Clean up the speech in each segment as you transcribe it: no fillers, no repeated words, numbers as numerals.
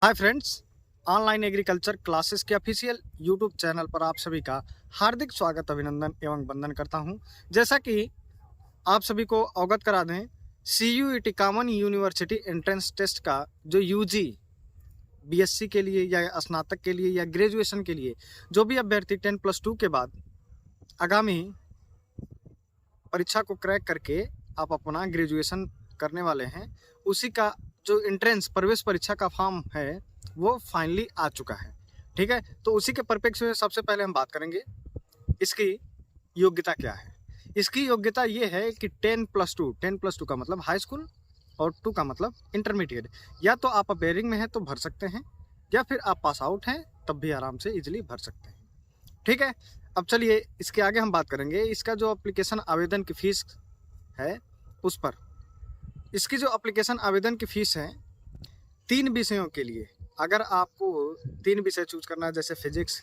Hi friends, online agriculture classes के official YouTube channel पर आप सभी का हार्दिक स्वागत, अभिनंदन एवं वंदन करता हूं। जैसा कि आप सभी को अवगत करा दें, CUET common university entrance test का जो यूजी बीएससी के लिए या स्नातक के लिए या ग्रेजुएशन के लिए जो भी अभ्यर्थी 10+2 के बाद आगामी परीक्षा को क्रैक करके आप अपना ग्रेजुएशन करने वाले हैं, उसी का जो एंट्रेंस प्रवेश परीक्षा का फॉर्म है वो फाइनली आ चुका है। ठीक है, तो उसी के परिप्रेक्ष्य में सबसे पहले हम बात करेंगे इसकी योग्यता क्या है। इसकी योग्यता ये है कि 10+2 का मतलब हाई स्कूल और 2 का मतलब इंटरमीडिएट। या तो आप अपेयरिंग में हैं तो भर सकते हैं, या फिर आप पास आउट हैं तब भी आराम से इजिली भर सकते हैं। ठीक है, अब चलिए इसके आगे हम बात करेंगे इसका जो एप्लीकेशन आवेदन की फीस है उस पर। इसकी जो एप्लीकेशन आवेदन की फीस है 3 विषयों के लिए, अगर आपको 3 विषय चूज करना है, जैसे फिजिक्स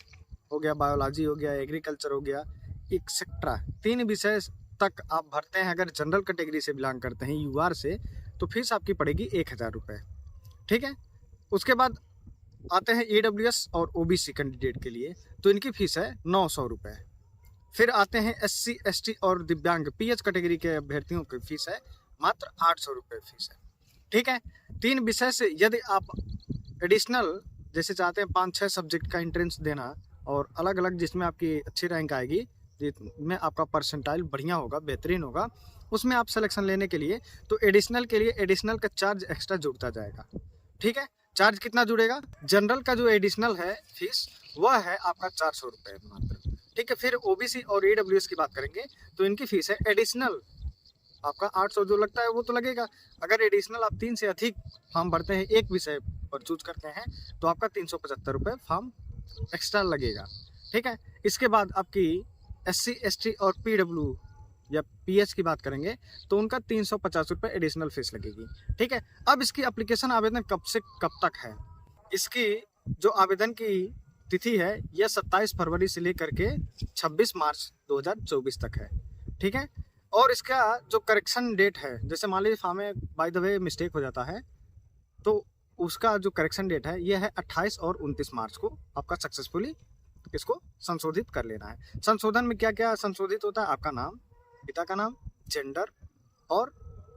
हो गया, बायोलॉजी हो गया, एग्रीकल्चर हो गया, एक्सेट्रा 3 विषय तक आप भरते हैं, अगर जनरल कैटेगरी से बिलोंग करते हैं यूआर से, तो फीस आपकी पड़ेगी 1000 रुपये। ठीक है, उसके बाद आते हैं EWS और OBC कैंडिडेट के लिए, तो इनकी फीस है 900 रुपये। फिर आते हैं SC ST और दिव्यांग PH कैटेगरी के अभ्यर्थियों की फीस है मात्र 800 रुपये फीस है। ठीक है, 3 विषय से यदि आप एडिशनल जैसे चाहते हैं 5-6 सब्जेक्ट का एंट्रेंस देना और अलग अलग जिसमें आपकी अच्छी रैंक आएगी, जिसमें आपका परसेंटाइल बढ़िया होगा, बेहतरीन होगा, उसमें आप सिलेक्शन लेने के लिए तो एडिशनल के लिए एडिशनल का चार्ज एक्स्ट्रा जुड़ता जाएगा। ठीक है, चार्ज कितना जुड़ेगा? जनरल का जो एडिशनल है फीस वह है आपका 400 रुपये मात्र। ठीक है, फिर OBC और EWS की बात करेंगे तो इनकी फीस है एडिशनल आपका 800 जो लगता है वो तो लगेगा। अगर एडिशनल आप 3 से अधिक फॉर्म भरते हैं, एक विषय पर चूज करते हैं, तो आपका 375 रुपये फॉर्म एक्स्ट्रा लगेगा। ठीक है, इसके बाद आपकी SC ST और PW या PH की बात करेंगे तो उनका 350 रुपये एडिशनल फीस लगेगी। ठीक है, अब इसकी एप्लीकेशन आवेदन कब से कब तक है? इसकी जो आवेदन की तिथि है यह 27 फरवरी से लेकर के 26 मार्च 2024 तक है। ठीक है, और इसका जो करेक्शन डेट है, जैसे मान लीजिए फॉर्म में बाय द वे मिस्टेक हो जाता है, तो उसका जो करेक्शन डेट है यह है 28 और 29 मार्च को आपका सक्सेसफुली इसको संशोधित कर लेना है। संशोधन में क्या क्या संशोधित होता है? आपका नाम, पिता का नाम, जेंडर और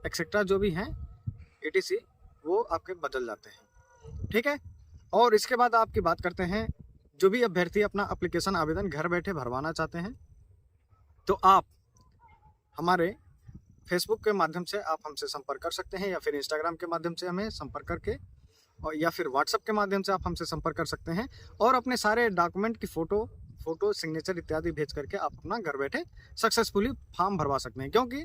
एक्सेट्रा जो भी हैं ETC वो आपके बदल जाते हैं। ठीक है, और इसके बाद आपकी बात करते हैं, जो भी अभ्यर्थी अपना एप्लीकेशन आवेदन घर बैठे भरवाना चाहते हैं तो आप हमारे फेसबुक के माध्यम से आप हमसे संपर्क कर सकते हैं, या फिर इंस्टाग्राम के माध्यम से हमें संपर्क करके, और या फिर व्हाट्सएप के माध्यम से आप हमसे संपर्क कर सकते हैं, और अपने सारे डॉक्यूमेंट की फ़ोटो सिग्नेचर इत्यादि भेज करके आप अपना घर बैठे सक्सेसफुली फॉर्म भरवा सकते हैं। क्योंकि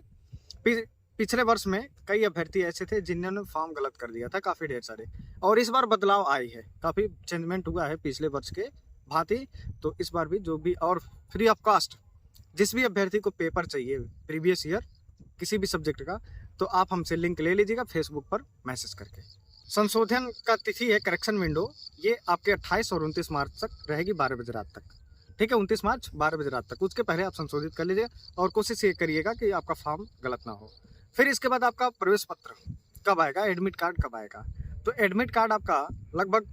पिछले वर्ष में कई अभ्यर्थी ऐसे थे जिन्होंने फॉर्म गलत कर दिया था, काफ़ी ढेर सारे, और इस बार बदलाव आई है, काफ़ी चेंजमेंट हुआ है पिछले वर्ष के भांति। तो इस बार भी जो भी, और फ्री ऑफ कॉस्ट जिस भी अभ्यर्थी को पेपर चाहिए प्रीवियस ईयर किसी भी सब्जेक्ट का, तो आप हमसे लिंक ले लीजिएगा फेसबुक पर मैसेज करके। संशोधन का तिथि है, करेक्शन विंडो, ये आपके 28 और 29 मार्च तक रहेगी, 12 बजे रात तक। ठीक है, 29 मार्च 12 बजे रात तक, उसके पहले आप संशोधित कर लीजिएगा और कोशिश ये करिएगा कि आपका फॉर्म गलत ना हो। फिर इसके बाद आपका प्रवेश पत्र कब आएगा, एडमिट कार्ड कब आएगा? तो एडमिट कार्ड आपका लगभग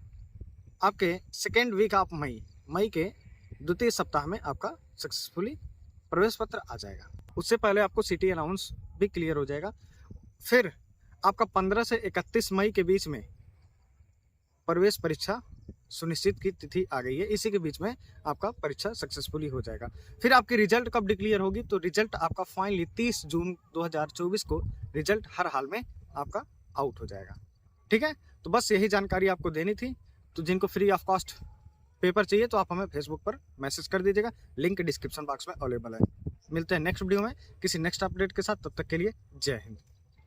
आपके 2nd वीक ऑफ मई के द्वितीय सप्ताह में आपका सक्सेसफुली प्रवेश पत्र आ जाएगा। उससे पहले आपको सिटी अनाउंस भी क्लियर हो जाएगा। फिर आपका 15 से 31 मई के बीच में प्रवेश परीक्षा सुनिश्चित की तिथि आ गई है, इसी के बीच में आपका परीक्षा सक्सेसफुली हो जाएगा। फिर आपकी रिजल्ट कब डिक्लेयर होगी? तो रिजल्ट आपका फाइनली 30 जून 2024 को रिजल्ट हर हाल में आपका आउट हो जाएगा। ठीक है, तो बस यही जानकारी आपको देनी थी। तो जिनको फ्री ऑफ कॉस्ट पेपर चाहिए तो आप हमें फेसबुक पर मैसेज कर दीजिएगा, लिंक डिस्क्रिप्शन बॉक्स में अवेलेबल है। मिलते हैं नेक्स्ट वीडियो में किसी नेक्स्ट अपडेट के साथ, तब तक के लिए जय हिंद।